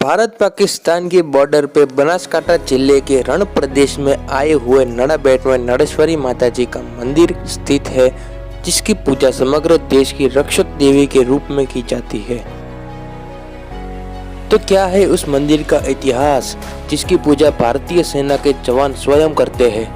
भारत पाकिस्तान की बॉर्डर पे बनासकांठा जिले के रण प्रदेश में आए हुए नड़ाबेट में नड़ेश्वरी माता जी का मंदिर स्थित है, जिसकी पूजा समग्र देश की रक्षक देवी के रूप में की जाती है। तो क्या है उस मंदिर का इतिहास, जिसकी पूजा भारतीय सेना के जवान स्वयं करते हैं।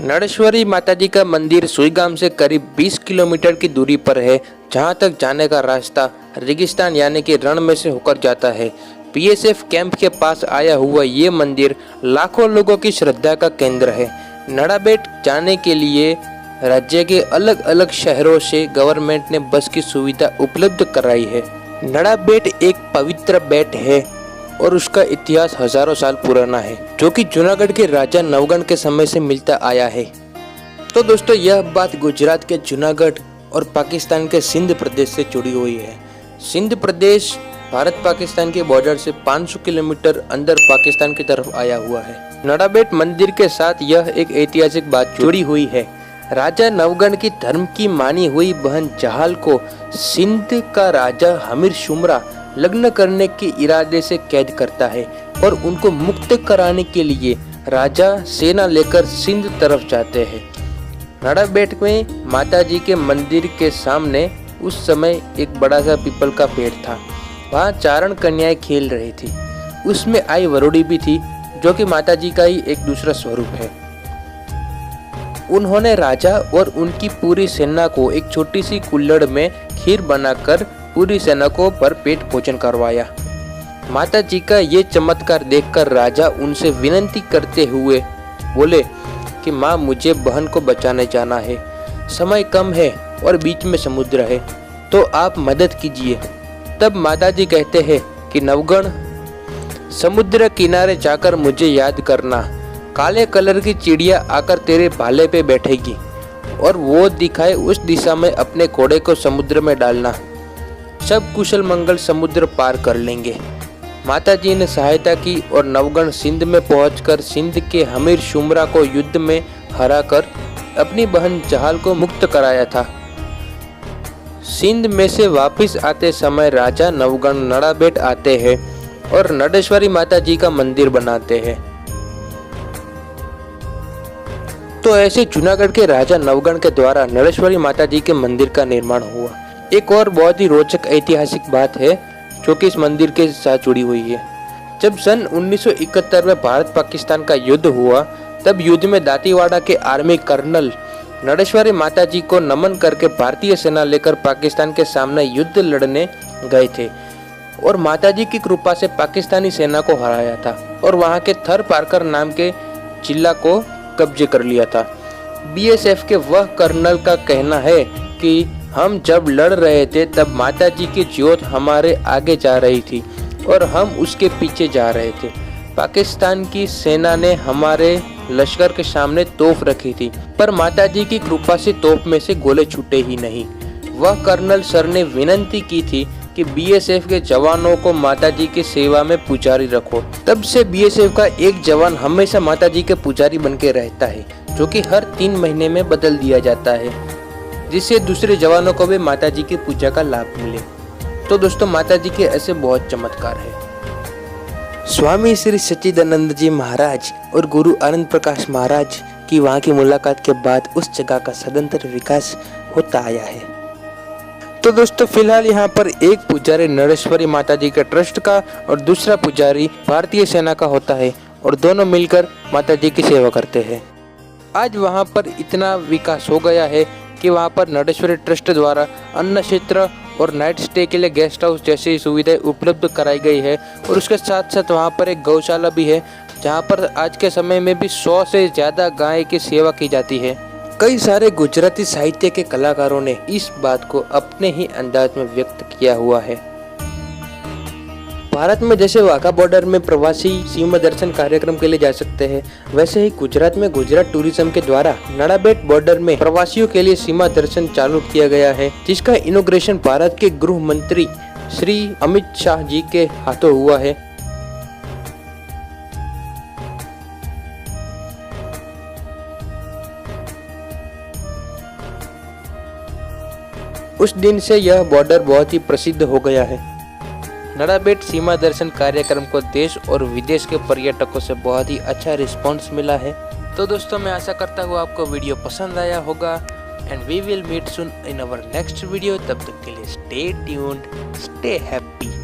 नड़ेश्वरी माताजी का मंदिर सुईगाम से करीब 20 किलोमीटर की दूरी पर है, जहां तक जाने का रास्ता रेगिस्तान यानी कि रण में से होकर जाता है। बीएसएफ कैंप के पास आया हुआ ये मंदिर लाखों लोगों की श्रद्धा का केंद्र है। नड़ाबेट जाने के लिए राज्य के अलग अलग शहरों से गवर्नमेंट ने बस की सुविधा उपलब्ध कराई है। नड़ाबेट एक पवित्र बेट है और उसका इतिहास हजारों साल पुराना है, जो कि जूनागढ़ के राजा नवगण के समय से मिलता आया है। तो दोस्तों, यह बात गुजरात के जूनागढ़ और पाकिस्तान के सिंध प्रदेश से जुड़ी हुई है। सिंध प्रदेश भारत पाकिस्तान के बॉर्डर से 500 किलोमीटर अंदर पाकिस्तान की तरफ आया हुआ है। नड़ाबेट मंदिर के साथ यह एक ऐतिहासिक बात जुड़ी हुई है। राजा नवगण की धर्म की मानी हुई बहन जहाल को सिंध का राजा हमीर शुमरा लग्न करने के इरादे से कैद करता है और उनको मुक्त कराने के लिए राजा सेना लेकर सिंध तरफ जाते हैं। नड़ाबेट में माताजी के मंदिर के सामने उस समय एक बड़ा सा पीपल का पेड़ था। वहाँ चारण कन्याएं खेल रही थी। उसमें आई वरुड़ी भी थी, जो कि माताजी का ही एक दूसरा स्वरूप है। उन्होंने राजा और उनकी पूरी सेना को एक छोटी सी कुल्हड़ में खीर बनाकर पूरी सेना को भरपेट भोजन करवाया। माता जी का ये चमत्कार देखकर राजा उनसे विनती करते हुए बोले कि माँ, मुझे बहन को बचाने जाना है, समय कम है और बीच में समुद्र है, तो आप मदद कीजिए। तब माता जी कहते हैं कि नवगण, समुद्र किनारे जाकर मुझे याद करना, काले कलर की चिड़िया आकर तेरे भाले पे बैठेगी और वो दिखाए उस दिशा में अपने घोड़े को समुद्र में डालना, सब कुशल मंगल समुद्र पार कर लेंगे। माता जी ने सहायता की और नवगण सिंध में पहुंचकर सिंध के हमीर शुमरा को युद्ध में हराकर अपनी बहन जहाल को मुक्त कराया था। सिंध में से वापस आते समय राजा नवगण नड़ाबेट आते हैं और नड़ेश्वरी माता जी का मंदिर बनाते हैं। तो ऐसे जूनागढ़ के राजा नवगण के द्वारा नड़ेश्वरी माता जी के मंदिर का निर्माण हुआ। एक और बहुत ही रोचक ऐतिहासिक बात है जो कि इस मंदिर के साथ जुड़ी हुई है। जब सन 1971 में भारत पाकिस्तान का युद्ध हुआ, तब युद्ध में दांतीवाड़ा के आर्मी कर्नल नड़ेश्वरी माता जी को नमन करके भारतीय सेना लेकर पाकिस्तान के सामने युद्ध लड़ने गए थे और माता जी की कृपा से पाकिस्तानी सेना को हराया था और वहां के थर पारकर नाम के जिला को कब्जे कर लिया था। बीएसएफ के वह कर्नल का कहना है कि हम जब लड़ रहे थे तब माता जी की ज्योत हमारे आगे जा रही थी और हम उसके पीछे जा रहे थे। पाकिस्तान की सेना ने हमारे लश्कर के सामने तोप रखी थी, पर माता जी की कृपा से तोप में से गोले छूटे ही नहीं। वह कर्नल सर ने विनती की थी कि बीएसएफ के जवानों को माता जी की सेवा में पुजारी रखो। तब से बीएसएफ का एक जवान हमेशा माता जी के पुजारी बन के रहता है, जो कि हर 3 महीने में बदल दिया जाता है, जिससे दूसरे जवानों को भी माता जी की पूजा का लाभ मिले। तो दोस्तों, माता जी के ऐसे बहुत चमत्कार है। स्वामी श्री सच्चिदानंद जी महाराज और गुरु आनंद प्रकाश महाराज की वहाँ की मुलाकात के बाद उस जगह का सदंतर विकास होता आया है। तो दोस्तों, फिलहाल यहाँ पर एक पुजारी नड़ेश्वरी माता जी के ट्रस्ट का और दूसरा पुजारी भारतीय सेना का होता है और दोनों मिलकर माता जी की सेवा करते हैं। आज वहाँ पर इतना विकास हो गया है कि वहाँ पर नड़ेश्वरी ट्रस्ट द्वारा अन्न क्षेत्र और नाइट स्टे के लिए गेस्ट हाउस जैसी सुविधाएं उपलब्ध कराई गई है और उसके साथ साथ वहाँ पर एक गौशाला भी है, जहाँ पर आज के समय में भी 100 से ज़्यादा गाय की सेवा की जाती है। कई सारे गुजराती साहित्य के कलाकारों ने इस बात को अपने ही अंदाज में व्यक्त किया हुआ है। भारत में जैसे वाघा बॉर्डर में प्रवासी सीमा दर्शन कार्यक्रम के लिए जा सकते हैं, वैसे ही गुजरात में गुजरात टूरिज्म के द्वारा नड़ाबेट बॉर्डर में प्रवासियों के लिए सीमा दर्शन चालू किया गया है, जिसका इनॉग्रेशन भारत के गृह मंत्री श्री अमित शाह जी के हाथों हुआ है। उस दिन से यह बॉर्डर बहुत ही प्रसिद्ध हो गया है। नड़ाबेट सीमा दर्शन कार्यक्रम को देश और विदेश के पर्यटकों से बहुत ही अच्छा रिस्पांस मिला है। तो दोस्तों मैं आशा करता हूँ आपको वीडियो पसंद आया होगा and we will meet soon in our next video. तब तक के लिए स्टे ट्यून्ड, स्टे हैप्पी।